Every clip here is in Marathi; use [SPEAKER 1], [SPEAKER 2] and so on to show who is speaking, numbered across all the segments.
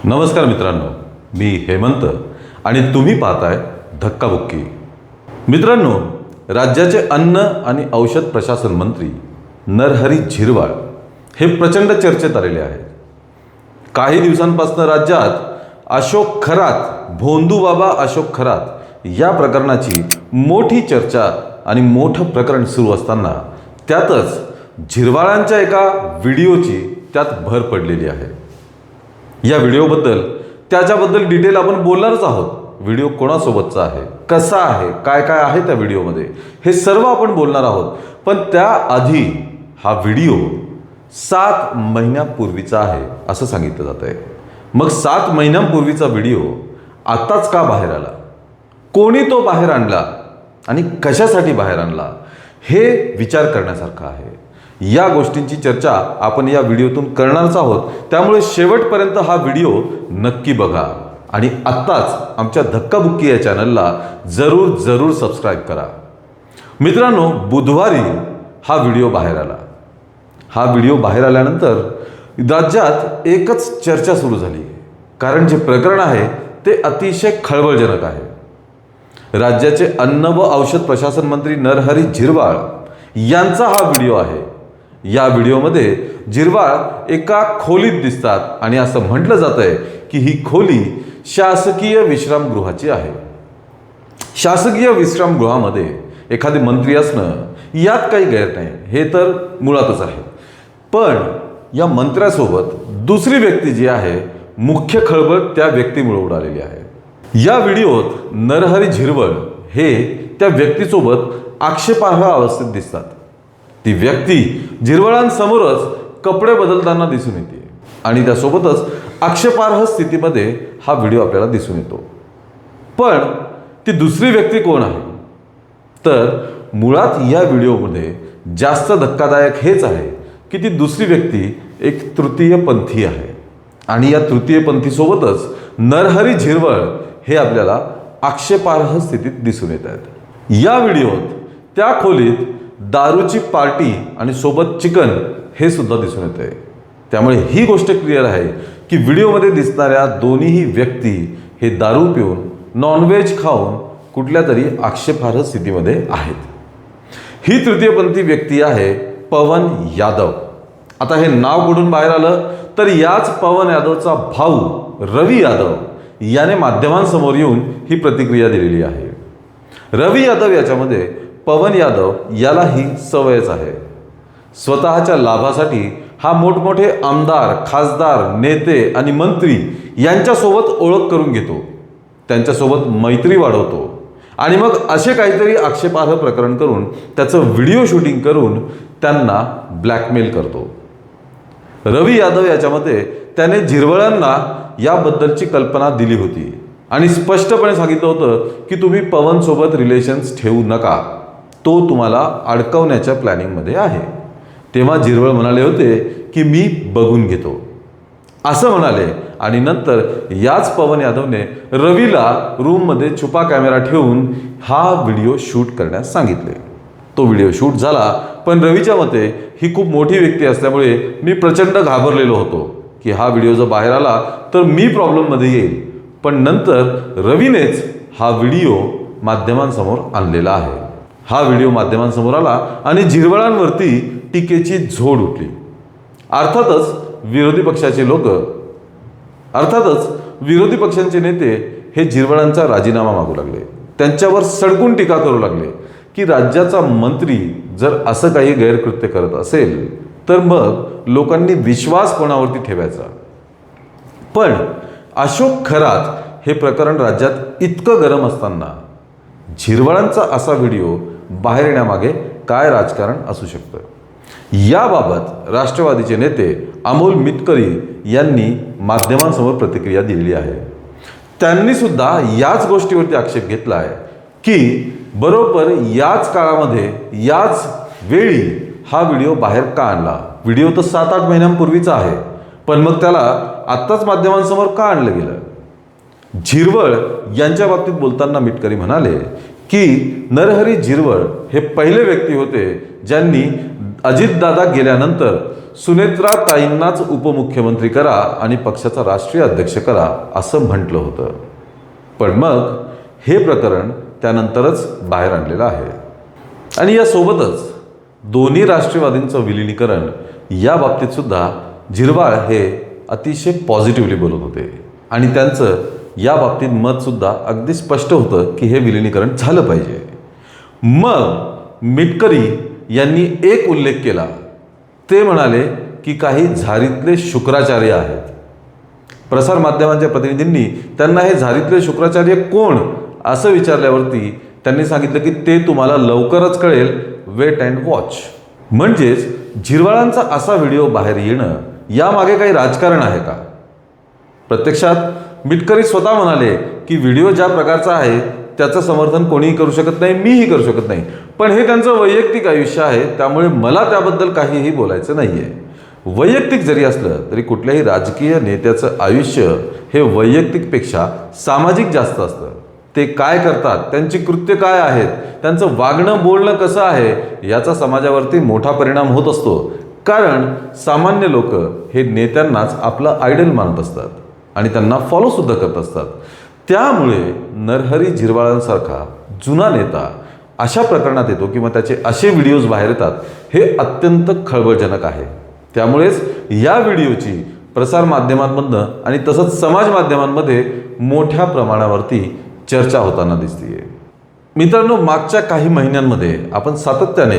[SPEAKER 1] नमस्कार मित्रांनो, मी हेमंत आणि तुम्ही पाहताय धक्काबुक्की। मित्रांनो, राज्याचे अन्न आणि औषध प्रशासन मंत्री नरहरी झिरवाळ हे प्रचंड चर्चेत आलेले आहेत। काही दिवसांपासून राज्यात अशोक खरात, भोंदूबाबा अशोक खरात या प्रकरणाची मोठी चर्चा आणि मोठं प्रकरण सुरू असताना त्यातच झिरवाळांच्या एका व्हिडिओची त्यात भर पडलेली आहे। या व्हिडिओबद्दल त्याच्याबद्दल डिटेल आपण बोलणारच आहोत। व्हिडिओ कोणासोबतचा आहे, कसा आहे, काय काय आहे त्या व्हिडिओमध्ये, हे सर्व आपण बोलणार आहोत। पण त्याआधी हा व्हिडिओ 7 महिन्यांपूर्वीचा आहे असं सांगितलं जात आहे। मग 7 महिन्यांपूर्वीचा व्हिडिओ आताच का बाहेर आला, कोणी तो बाहेर आणला आणि कशासाठी बाहेर आणला, हे विचार करण्यासारखं आहे। या गोष्टींची चर्चा आपण या व्हिडिओतून करणारच आहोत। त्यामुळे शेवटपर्यंत हा व्हिडिओ नक्की बघा आणि आत्ताच आमच्या धक्काबुक्की या चॅनलला जरूर सबस्क्राईब करा। मित्रांनो, बुधवारी हा व्हिडिओ बाहेर आला। हा व्हिडिओ बाहेर आल्यानंतर राज्यात एकच चर्चा सुरू झाली, कारण जे प्रकरण आहे ते अतिशय खळबळजनक आहे। राज्याचे अन्न व औषध प्रशासन मंत्री नरहरी झिरवाळ यांचा हा व्हिडिओ आहे। या व्हिडिओमध्ये झिरवाळ एका खोलीत दिसतात आणि असं म्हटलं जात आहे की ही खोली शासकीय विश्रामगृहाची आहे। शासकीय विश्रामगृहामध्ये एखादे मंत्री असणं यात काही गैर नाही, हे तर मुळातच आहे। पण या मंत्र्यासोबत दुसरी व्यक्ती जी आहे, मुख्य खळबळ त्या व्यक्तीमुळे उडालेली आहे। या व्हिडिओत नरहरी झिरवाळ हे त्या व्यक्तीसोबत आक्षेपार्ह अवस्थेत दिसतात। ती व्यक्ती झिरवाळांसमोरच कपडे बदलताना दिसून येते आणि त्यासोबतच आक्षेपार्ह स्थितीमध्ये हा व्हिडिओ आपल्याला दिसून येतो। पण ती दुसरी व्यक्ती कोण आहे, तर मुळात या व्हिडिओमध्ये जास्त धक्कादायक हेच आहे की ती दुसरी व्यक्ती एक तृतीयपंथी आहे आणि या तृतीयपंथीसोबतच नरहरी झिरवाळ हे आपल्याला आक्षेपार्ह स्थितीत दिसून येत आहेत। या व्हिडिओत त्या खोलीत दारूची पार्टी आणि सोबत चिकन हे सुद्धा दिसून येते। त्यामुळे ही गोष्ट क्लिअर आहे की व्हिडिओमध्ये दिसणाऱ्या दोन्हीही व्यक्ती हे दारू पिऊन, नॉनव्हेज खाऊन कुठल्या तरी आक्षेपार्ह स्थितीमध्ये आहेत। ही तृतीयपंथी व्यक्ती आहे पवन यादव। आता हे नाव कुठून बाहेर आलं, तर याच पवन यादवचा भाऊ रवी यादव याने माध्यमांसमोर येऊन ही प्रतिक्रिया दिलेली आहे। रवी यादव याच्यामध्ये पवन यादव याला ही सवयच आहे। स्वतःच्या लाभासाठी हा मोठमोठे आमदार, खासदार, नेते आणि मंत्री यांच्यासोबत ओळख करून घेतो, त्यांच्यासोबत मैत्री वाढवतो आणि मग असे काहीतरी आक्षेपार्ह प्रकरण करून त्याचं व्हिडिओ शूटिंग करून त्यांना ब्लॅकमेल करतो। रवी यादव याच्यामध्ये त्याने झिरवाळांना याबद्दलची कल्पना दिली होती आणि स्पष्टपणे सांगितलं होतं की तुम्ही पवनसोबत रिलेशन्स ठेवू नका, तो तुम्हाला अडकवण्याच्या प्लॅनिंगमध्ये आहे। तेव्हा झिरवाळ म्हणाले होते की मी बघून घेतो असं म्हणाले आणि नंतर याच पवन यादवने रवीला रूममध्ये छुपा कॅमेरा ठेवून हा व्हिडिओ शूट करण्यास सांगितले। तो व्हिडिओ शूट झाला, पण रवीच्या मते ही खूप मोठी व्यक्ती असल्यामुळे मी प्रचंड घाबरलेलो होतो की हा व्हिडिओ जर बाहेर आला तर मी प्रॉब्लेममध्ये येईल। पण नंतर रवीनेच हा व्हिडिओ माध्यमांसमोर आणलेला आहे। हा व्हिडिओ माध्यमांसमोर आला आणि झिरवाळांवरती टीकेची झोड उठली। अर्थातच विरोधी पक्षांचे नेते हे झिरवाळांचा राजीनामा मागू लागले, त्यांच्यावर सडकून टीका करू लागले की राज्याचा मंत्री जर असं काही गैरकृत्य करत असेल तर मग लोकांनी विश्वास कोणावरती ठेवायचा। पण अशोक खरात हे प्रकरण राज्यात इतकं गरम असताना झिरवाळांचा असा व्हिडिओ बाहेर येण्यामागे काय राजकारण असू शकतं, याबाबत राष्ट्रवादीचे नेते अमोल मिटकरी यांनी माध्यमांसमोर प्रतिक्रिया दिलेली आहे। त्यांनी सुद्धा याच गोष्टीवरती आक्षेप घेतला आहे की बरोबर याच काळामध्ये, याच वेळी हा व्हिडिओ बाहेर का आणला। व्हिडिओ तर 7-8 महिन्यांपूर्वीचा आहे, पण मग त्याला आत्ताच माध्यमांसमोर का आणलं गेलं। झिरवाळ यांच्या बाबतीत बोलताना मिटकरी म्हणाले की नरहरी झिरवाळ हे पहिले व्यक्ती होते ज्यांनी अजितदादा गेल्यानंतर सुनेत्राताईंनाच उपमुख्यमंत्री करा आणि पक्षाचा राष्ट्रीय अध्यक्ष करा असं म्हटलं होतं. पण मग हे प्रकरण त्यानंतरच बाहेर आणलेलं आहे. आणि यासोबतच दोन्ही राष्ट्रवादींचं विलिनीकरण या बाबतीत सुद्धा झिरवाळ हे अतिशय पॉझिटिव्हली बोलत होते आणि त्यांचं या बाबतीत मतसुद्धा अगदी स्पष्ट होतं की हे विलिनीकरण झालं पाहिजे. मग मिटकरी यांनी एक उल्लेख केला. ते म्हणाले की काही झारीतले शुक्राचार्य आहेत. प्रसारमाध्यमांच्या प्रतिनिधींनी त्यांना हे झारीतले शुक्राचार्य कोण असं विचारल्यावरती त्यांनी सांगितलं की ते तुम्हाला लवकरच कळेल, वेट अँड वॉच. म्हणजेच झिरवाळांचा असा व्हिडिओ बाहेर येणं यामागे काही राजकारण आहे का? प्रत्यक्षात मिटकरी स्वतः म्हणाले की व्हिडिओ ज्या प्रकारचा आहे त्याचं समर्थन कोणीही करू शकत नाही, मीही करू शकत नाही, पण हे त्यांचं वैयक्तिक आयुष्य आहे, त्यामुळे मला त्याबद्दल काहीही बोलायचं नाहीये. वैयक्तिक जरी असलं तरी कुठल्याही राजकीय नेत्याचं आयुष्य हे वैयक्तिकपेक्षा सामाजिक जास्त असतं. ते काय करतात, त्यांची कृत्य काय आहेत, त्यांचं वागणं बोलणं कसं आहे याचा समाजावरती मोठा परिणाम होत असतो. कारण सामान्य लोक हे नेत्यांनाच आपलं आयडल मानत असतात आणि त्यांना फॉलो सुद्धा करत असतात. त्यामुळे नरहरी झिरवाळांसारखा जुना नेता अशा प्रकरणात येतो किंवा त्याचे असे व्हिडिओज बाहेर येतात हे अत्यंत खळबळजनक आहे. त्यामुळेच या व्हिडिओची प्रसारमाध्यमांमधनं आणि तसंच समाज माध्यमांमध्ये मोठ्या प्रमाणावरती चर्चा होताना दिसतीये. मित्रांनो, मागच्या काही महिन्यांमध्ये आपण सातत्याने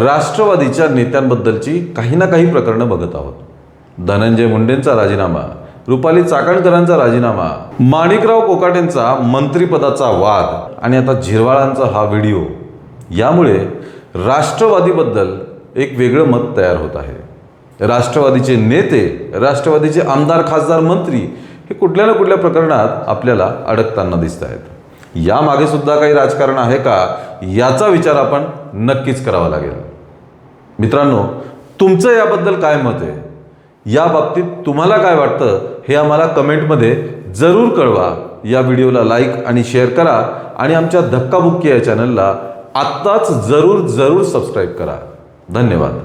[SPEAKER 1] राष्ट्रवादीच्या नेत्यांबद्दलची काही ना काही प्रकरणं बघत आहोत. धनंजय मुंडेंचा राजीनामा, रुपाली चाकणकरांचा राजीनामा, माणिकराव कोकाटेंचा मंत्रिपदाचा वाद आणि आता झिरवाळांचा हा व्हिडिओ. यामुळे राष्ट्रवादीबद्दल एक वेगळं मत तयार होत आहे. राष्ट्रवादीचे नेते, राष्ट्रवादीचे आमदार, खासदार, मंत्री हे कुठल्या ना कुठल्या प्रकरणात आपल्याला अडकताना दिसत आहेत. यामागे सुद्धा काही राजकारण आहे का याचा विचार आपण नक्कीच करावा लागेल. मित्रांनो, तुमचं याबद्दल काय मत आहे? या बाबतीत तुम्हाला काय वाटतं हे आम्हाला कमेंटमध्ये जरूर कळवा. या व्हिडिओला लाईक आणि शेअर करा आणि आमच्या धक्काबुक्की या चॅनलला आत्ताच जरूर सबस्क्राईब करा. धन्यवाद.